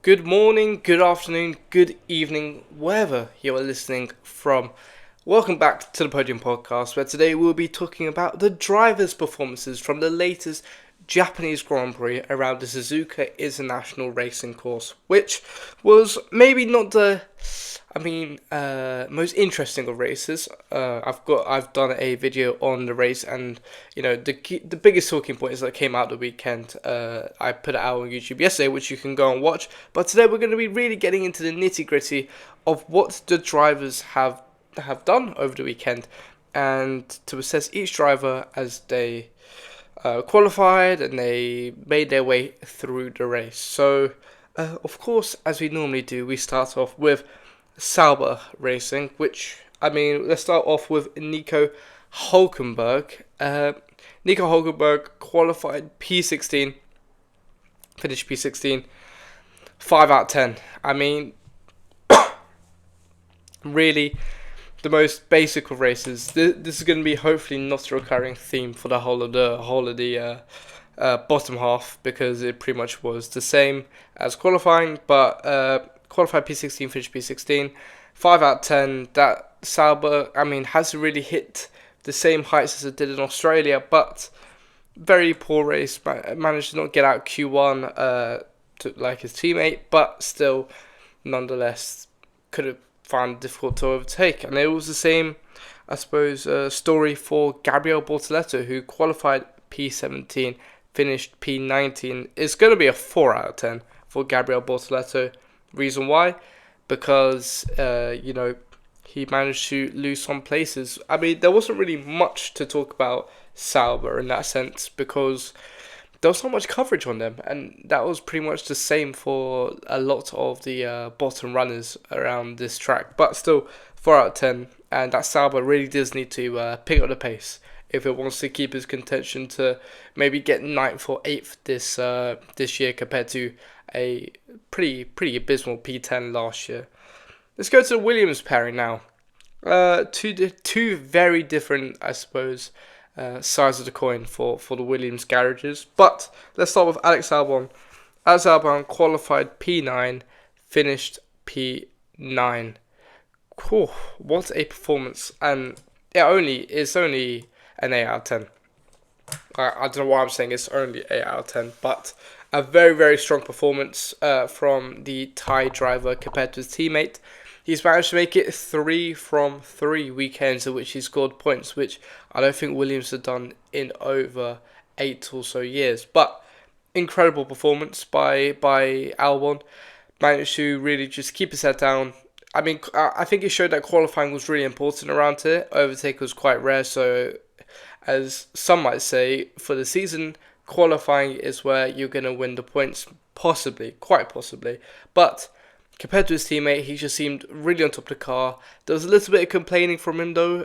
Good morning, good afternoon, good evening, wherever you are listening from. Welcome back to the Podium Podcast, where today we'll be talking about the drivers' performances from the latest Japanese Grand Prix around the Suzuka International Racing Course, which was maybe not the most interesting of races. I've done a video on the race, and the biggest talking points that came out the weekend. I put it out on YouTube yesterday, which you can go and watch. But today we're going to be really getting into the nitty gritty of what the drivers have done over the weekend, and to assess each driver as they qualified and they made their way through the race. So, of course, as we normally do, we start off with Sauber Racing, let's start off with Nico Hulkenberg. Nico Hulkenberg qualified P16, finished P16, 5 out of 10. Really, the most basic of races. This is going to be hopefully not a recurring theme for the whole of the bottom half, because it pretty much was the same as qualifying. But qualified P16, finished P16, 5 out of 10. That Sauber, hasn't really hit the same heights as it did in Australia, but very poor race. Managed to not get out Q1 like his teammate, but still, nonetheless, could have found it difficult to overtake. And it was the same, I suppose, story for Gabriel Bortoleto, who qualified P17, finished P19. It's going to be a 4 out of 10 for Gabriel Bortoleto. Reason why? Because, he managed to lose some places. There wasn't really much to talk about Sauber in that sense, because there was not much coverage on them, and that was pretty much the same for a lot of the bottom runners around this track. But still, 4 out of 10, and that Sauber really does need to pick up the pace if it wants to keep its contention to maybe get 9th or 8th this year, compared to a pretty abysmal P10 last year. Let's go to the Williams pairing now. Two very different, I suppose, sides of the coin for the Williams garages. But let's start with Alex Albon. Alex Albon qualified P9, finished P9. Whew, what a performance! And it's only an 8 out of 10. I don't know why I'm saying it's only 8 out of 10, but a very, very strong performance from the Thai driver compared to his teammate. He's managed to make it 3 from 3 weekends in which he scored points, which I don't think Williams had done in over 8 or so years. But incredible performance by Albon. Managed to really just keep his head down. I think it showed that qualifying was really important around here. Overtake was quite rare, so as some might say, for the season, qualifying is where you're going to win the points, possibly, quite possibly. But compared to his teammate, he just seemed really on top of the car. There was a little bit of complaining from him though,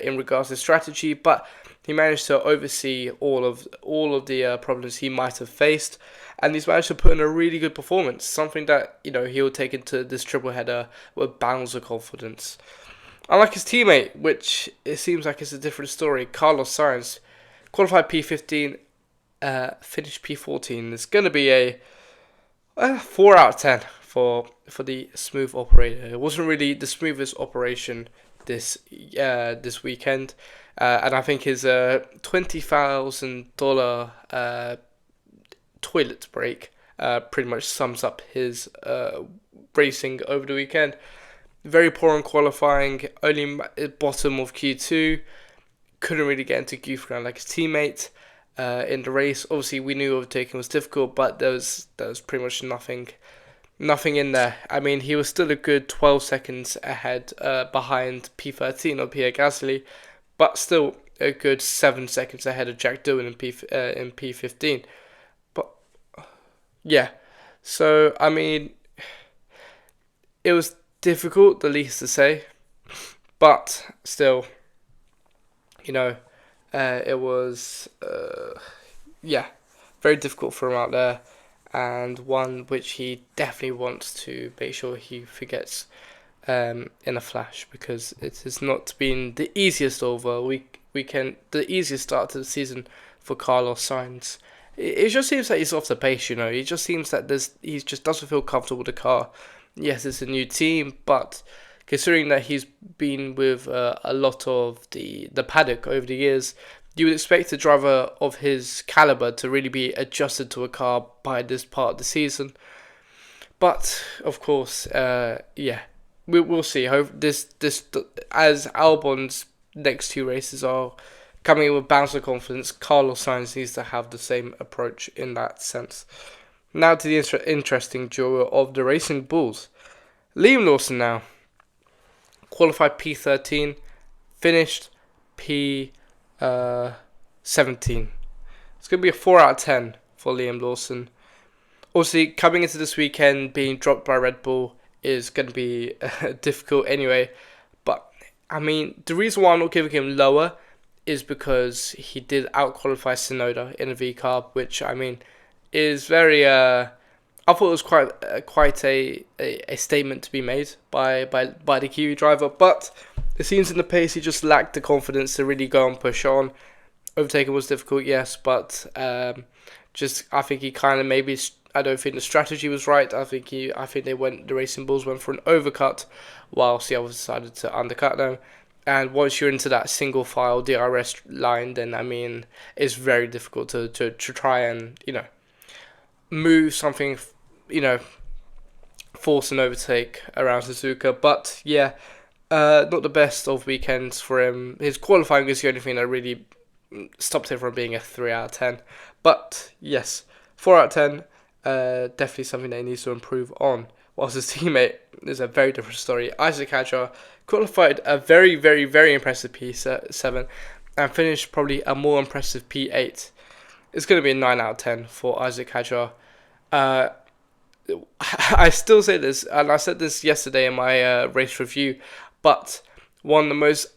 in regards to strategy, but he managed to oversee all of the problems he might have faced, and he's managed to put in a really good performance. Something that he'll take into this triple header with bounds of confidence. Unlike his teammate, which it seems like it's a different story, Carlos Sainz qualified P15, finished P14. It's going to be a 4 out of 10 for the smooth operator. It wasn't really the smoothest operation this weekend, and I think his $20,000 toilet break pretty much sums up his racing over the weekend. Very poor in qualifying, only bottom of Q2, couldn't really get into Q3 like his teammate. In the race, obviously we knew overtaking was difficult, but there was pretty much nothing in there. He was still a good 12 seconds ahead behind P13 or Pierre Gasly, but still a good 7 seconds ahead of Jack Doohan in P15. But yeah, so it was difficult, the least to say, but still, it was very difficult for him out there, and one which he definitely wants to make sure he forgets in a flash, because it has not been the easiest the easiest start to the season for Carlos Sainz it just seems that he's off the pace. He just seems that he just doesn't feel comfortable with the car. Yes, it's a new team, but considering that he's been with a lot of the paddock over the years, you would expect a driver of his caliber to really be adjusted to a car by this part of the season. But of course, yeah, we'll see. Hope this as Albon's next two races are coming in with bounce of confidence, Carlos Sainz needs to have the same approach in that sense. Now to the interesting duo of the Racing Bulls. Liam Lawson now qualified P13, finished P17. It's going to be a 4 out of 10 for Liam Lawson. Obviously, coming into this weekend, being dropped by Red Bull is going to be difficult anyway. But, I mean, the reason why I'm not giving him lower is because he did out-qualify Tsunoda in a V-Carb, which, I mean, is very... I thought it was quite a statement to be made by the Kiwi driver. But it seems in the pace he just lacked the confidence to really go and push on. Overtaking was difficult, yes, but I think he kind of maybe... I don't think the strategy was right. I think the Racing Bulls went for an overcut, whilst the others decided to undercut them. And once you're into that single file DRS line, then I mean it's very difficult to try and move something, force an overtake around Suzuka. But yeah, not the best of weekends for him. His qualifying is the only thing that really stopped him from being a 3 out of 10. But yes, 4 out of 10. Definitely something that he needs to improve on. Whilst his teammate is a very different story. Isaac Hadjar qualified a very, very, very impressive P7 and finished probably a more impressive P8. It's going to be a 9 out of 10 for Isaac Hadjar. I still say this, and I said this yesterday in my race review, but one of the most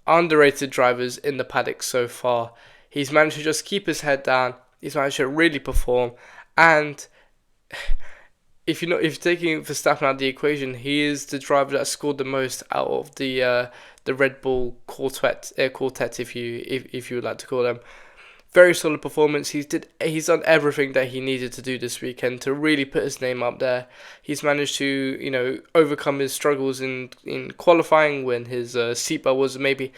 underrated drivers in the paddock so far. He's managed to just keep his head down. He's managed to really perform. And if you're taking Verstappen out of the equation, he is the driver that scored the most out of the Red Bull quartet, if you would like to call them. Very solid performance. He's done everything that he needed to do this weekend to really put his name up there. He's managed to overcome his struggles in qualifying when his seatbelt was maybe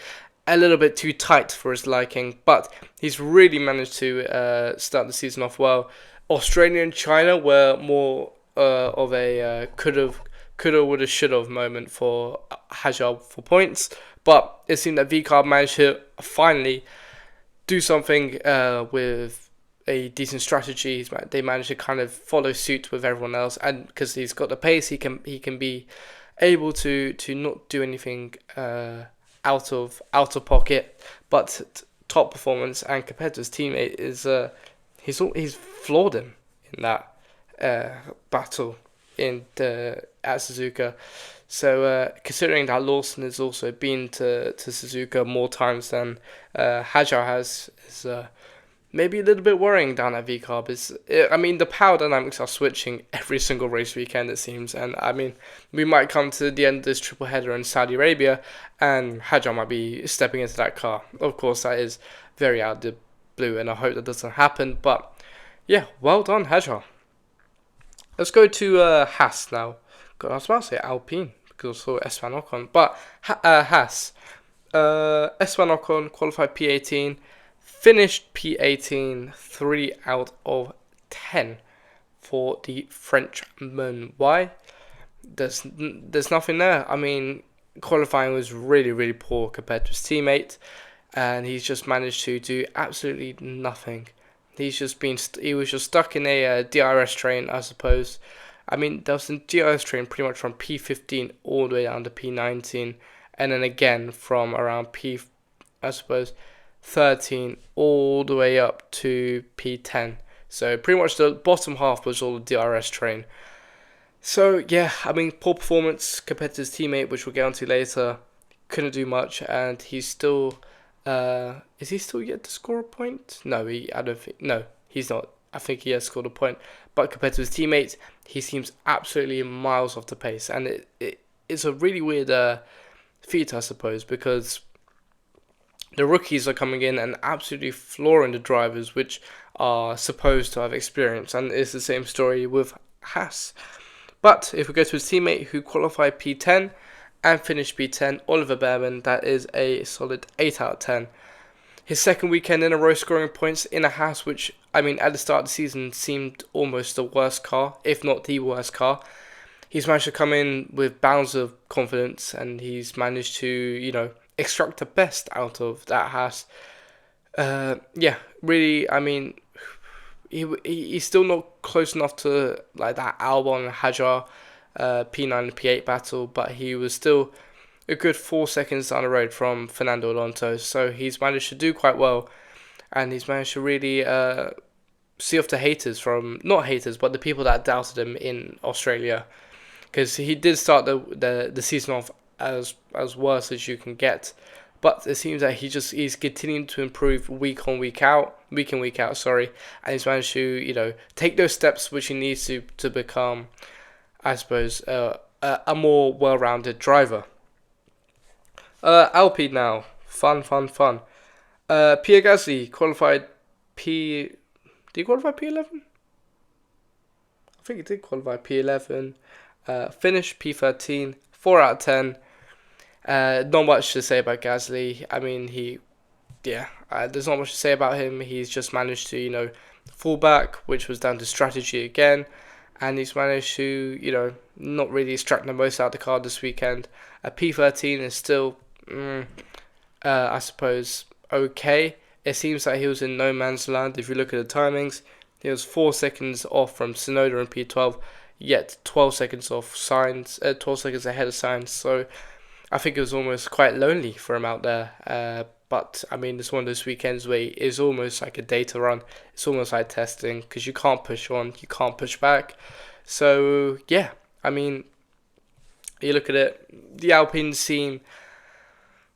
a little bit too tight for his liking, but he's really managed to start the season off well. Australia and China were more of a coulda, woulda, shoulda moment for Hadjar for points, but it seemed that V-Carb managed to finally do something with a decent strategy. They managed to kind of follow suit with everyone else, and because he's got the pace, he can be able to not do anything out of pocket, but top performance. And compared to his teammate, he's floored him in that battle at Suzuka. So considering that Lawson has also been to Suzuka more times than Hadjar has, is maybe a little bit worrying down at V-Carb. The power dynamics are switching every single race weekend, it seems. And I mean, we might come to the end of this triple header in Saudi Arabia, and Hadjar might be stepping into that car. Of course, that is very out of the blue, and I hope that doesn't happen. But yeah, well done, Hadjar. Let's go to Haas now. God, I was about to say Alpine, because I saw Esteban Ocon. But Haas. Esteban Ocon qualified P18. Finished P18, 3 out of 10 for the Frenchman. Why? There's nothing there. I mean, qualifying was really, really poor compared to his teammate, and he's just managed to do absolutely nothing. He was just stuck in a DRS train, I suppose. I mean, there was a DRS train pretty much from P15 all the way down to P19, and then again from around P13 all the way up to P10. So pretty much the bottom half was all the DRS train. So yeah, I mean, poor performance compared to his teammate, which we'll get onto later. Couldn't do much, and he's still... is he still yet to score a point? No, he's not. I think he has scored a point. But compared to his teammates, he seems absolutely miles off the pace. And it's a really weird feat, I suppose, because the rookies are coming in and absolutely flooring the drivers, which are supposed to have experienced, and it's the same story with Haas. But if we go to his teammate who qualified P10 and finished P10, Oliver Behrman, that is a solid 8 out of 10. His second weekend in a row scoring points in a Haas, which, I mean, at the start of the season seemed almost the worst car, if not the worst car. He's managed to come in with bounds of confidence, and he's managed to, extract the best out of that Haas. Yeah, really, I mean, he's still not close enough to like that Albon and Hajar P9 and P8 battle, but he was still a good 4 seconds down the road from Fernando Alonso. So he's managed to do quite well, and he's managed to really see off the haters from, not haters, but the people that doubted him in Australia, because he did start the season off as worse as you can get. But it seems that he's continuing to improve week in, week out, sorry, and he's managed to, take those steps which he needs to become, I suppose, a more well-rounded driver. Alpine now, fun. Pierre Gasly qualified P. Did he qualify P11? I think he did qualify P11. Finished P13, 4 out of 10. Not much to say about Gasly. I mean, there's not much to say about him. He's just managed to, fall back, which was down to strategy again. And he's managed to, not really extract the most out of the car this weekend. P13 is still, I suppose, okay. It seems like he was in no man's land. If you look at the timings, he was 4 seconds off from Tsunoda in P12, yet 12 seconds off Sainz, 12 seconds ahead of Sainz. So I think it was almost quite lonely for him out there. But, I mean, it's one of those weekends where it's almost like a data run. It's almost like testing, because you can't push on, you can't push back. So, yeah, I mean, you look at it, the Alpine seem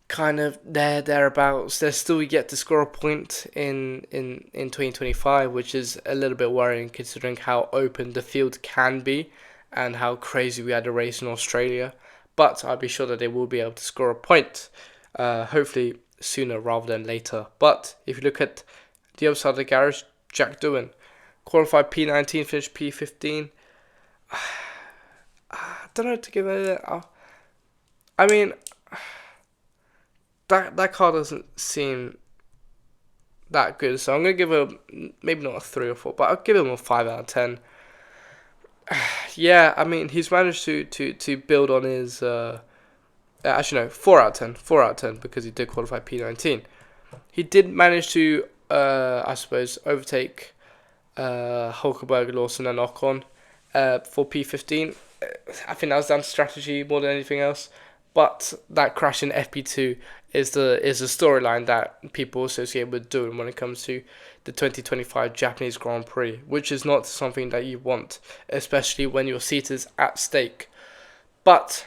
kind of thereabouts. They're still yet to score a point in 2025, which is a little bit worrying considering how open the field can be and how crazy we had a race in Australia. But I'll be sure that they will be able to score a point, hopefully sooner rather than later. But if you look at the other side of the garage, Jack Doohan qualified P19, finished P15. I don't know what to give it. I mean, that car doesn't seem that good, so I'm gonna give it maybe not a 3 or 4, but I'll give him a 5 out of 10. Yeah, I mean, he's managed to build on his. Actually, no, 4 out of 10. 4 out of 10 because he did qualify P19. He did manage to, I suppose, overtake Hulkenberg, Lawson, and Ocon for P15. I think that was down to strategy more than anything else. But that crash in FP2 is the storyline that people associate with Doohan when it comes to the 2025 Japanese Grand Prix, which is not something that you want, especially when your seat is at stake. But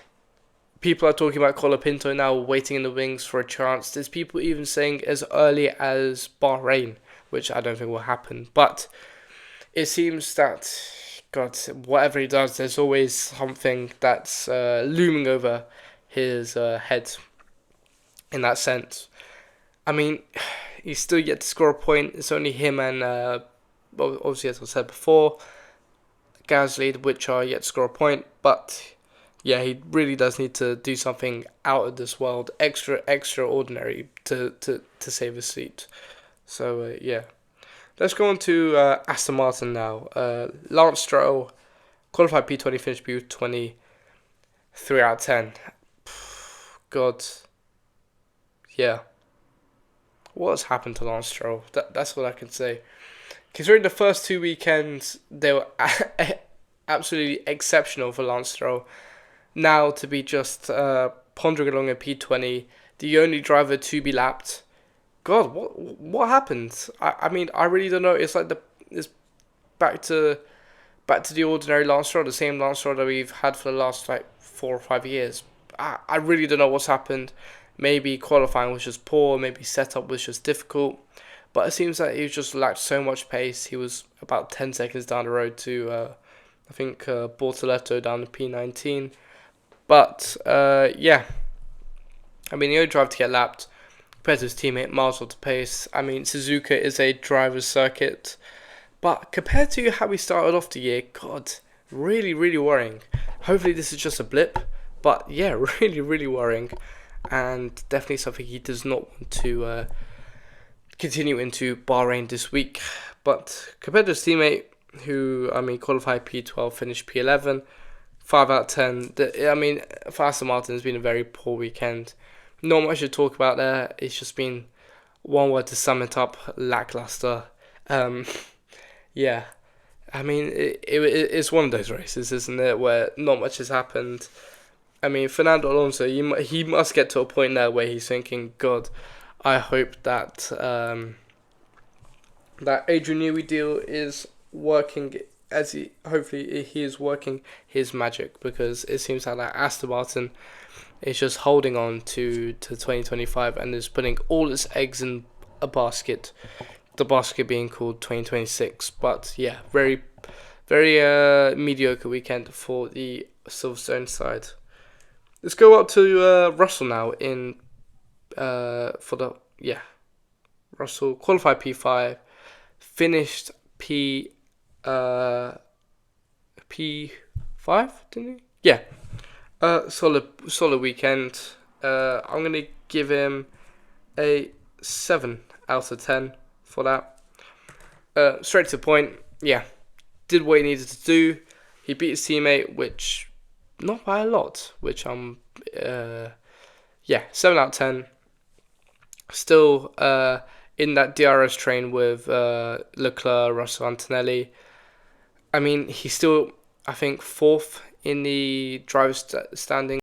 people are talking about Colapinto now waiting in the wings for a chance. There's people even saying as early as Bahrain, which I don't think will happen. But it seems that, God, whatever he does, there's always something that's looming over his head in that sense. I mean, he's still yet to score a point. It's only him and, obviously, as I said before, Gasly, which are yet to score a point. But yeah, he really does need to do something out of this world, extraordinary to save his seat. So, yeah. Let's go on to Aston Martin now. Lance Stroll qualified P20, finished P20, 3 out of 10. God. Yeah. What has happened to Lance Stroll? That's what I can say. Considering the first 2 weekends, they were absolutely exceptional for Lance Stroll. Now to be just pondering along a P20, the only driver to be lapped. God, what happened? I mean, I really don't know. It's like it's back to the ordinary Lance Stroll, the same Lance Stroll that we've had for the last 4 or 5 years. I really don't know what's happened. Maybe qualifying was just poor, maybe setup was just difficult. But it seems like he just lacked so much pace. He was about 10 seconds down the road to, I think, Bortoletto down to P19. But, yeah. I mean, the only driver to get lapped compared to his teammate miles off the pace. I mean, Suzuka is a driver's circuit, but compared to how we started off the year, God, really, really worrying. Hopefully, this is just a blip, but yeah, really, really worrying, and definitely something he does not want to continue into Bahrain this week. But compared to his teammate, who I mean qualified P12, finished P11, 5 out of 10. I mean, for Aston Martin, it's been a very poor weekend. Not much to talk about there. It's just been one word to sum it up: lackluster. Um, yeah, I mean, it's one of those races, isn't it, where not much has happened. I mean, Fernando Alonso, he must get to a point there where he's thinking, God, I hope that that Adrian Newey deal is working as he hopefully he is working his magic, because it seems like that Aston Martin is just holding on to 2025 and is putting all its eggs in a basket. The basket being called 2026. But yeah, very very mediocre weekend for the Silverstone side. Let's go up to Russell now in for the yeah Russell qualified P5, finished uh P5, didn't he? Yeah. Solid weekend. I'm gonna give him a 7 out of 10 for that. Straight to the point. Yeah, did what he needed to do. He beat his teammate, which not by a lot. Which yeah, 7 out of 10. Still in that DRS train with Leclerc, Russell, Antonelli. I mean, he's still, I think, fourth in the driver's standing.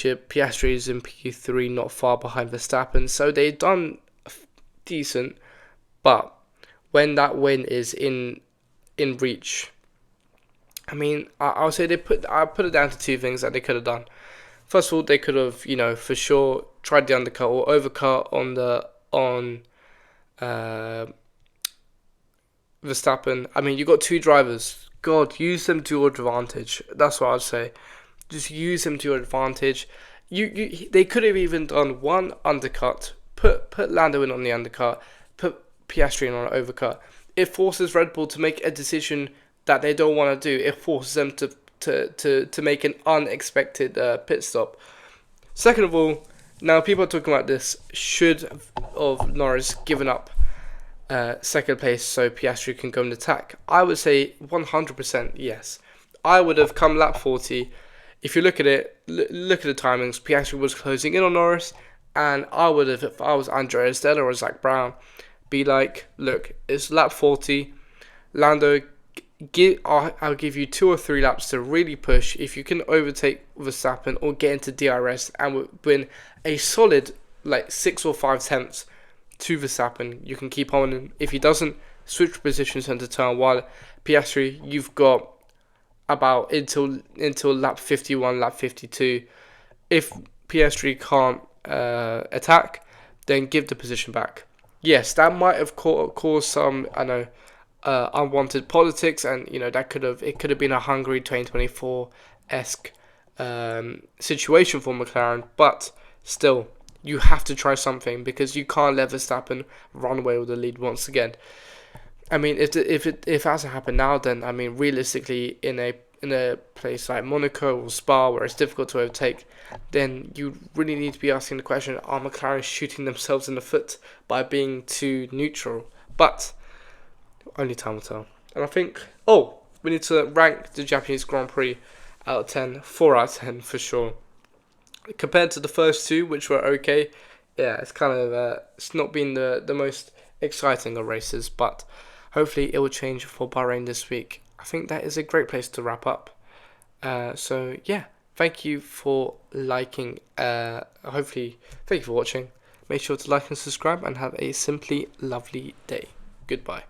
Piastri is in P3, not far behind Verstappen, so they've done decent. But when that win is in reach, I mean, I'll say I put it down to two things that they could have done. First of all, they could have, for sure tried the undercut or overcut on Verstappen. I mean, you got two drivers. God, use them to your advantage. That's what I'd say. Just use them to your advantage. They could have even done one undercut. Put Lando in on the undercut. Put Piastri in on an overcut. It forces Red Bull to make a decision that they don't want to do. It forces them to make an unexpected pit stop. Second of all, now people are talking about this. Should have Norris given up second place so Piastri can go and attack? I would say 100% yes. I would have come lap 40. If you look at it, look at the timings. Piastri was closing in on Norris, and I would have, if I was Andrea Stella or Zach Brown, be like, look, it's lap 40. Lando, I'll give you 2 or 3 laps to really push. If you can overtake Verstappen or get into DRS and win a solid 6 or 5 tenths to Verstappen, you can keep on. And if he doesn't, switch positions into turn 1. Piastri, you've got about until lap 51, lap 52. If Piastri can't attack, then give the position back. Yes, that might have caused some, unwanted politics, and it could have been a Hungary 2024-esque situation for McLaren, but still, you have to try something because you can't let Verstappen run away with the lead once again. I mean, if it hasn't happened now, then I mean, realistically, in a place like Monaco or Spa where it's difficult to overtake, then you really need to be asking the question: are McLaren shooting themselves in the foot by being too neutral? But only time will tell. And I think, we need to rank the Japanese Grand Prix out of 10, 4 out of 10 for sure. Compared to the first two, which were okay, yeah, it's kind of it's not been the most exciting of races, but hopefully it will change for Bahrain this week. I think that is a great place to wrap up. So yeah, thank you for liking. Thank you for watching. Make sure to like and subscribe, and have a simply lovely day. Goodbye.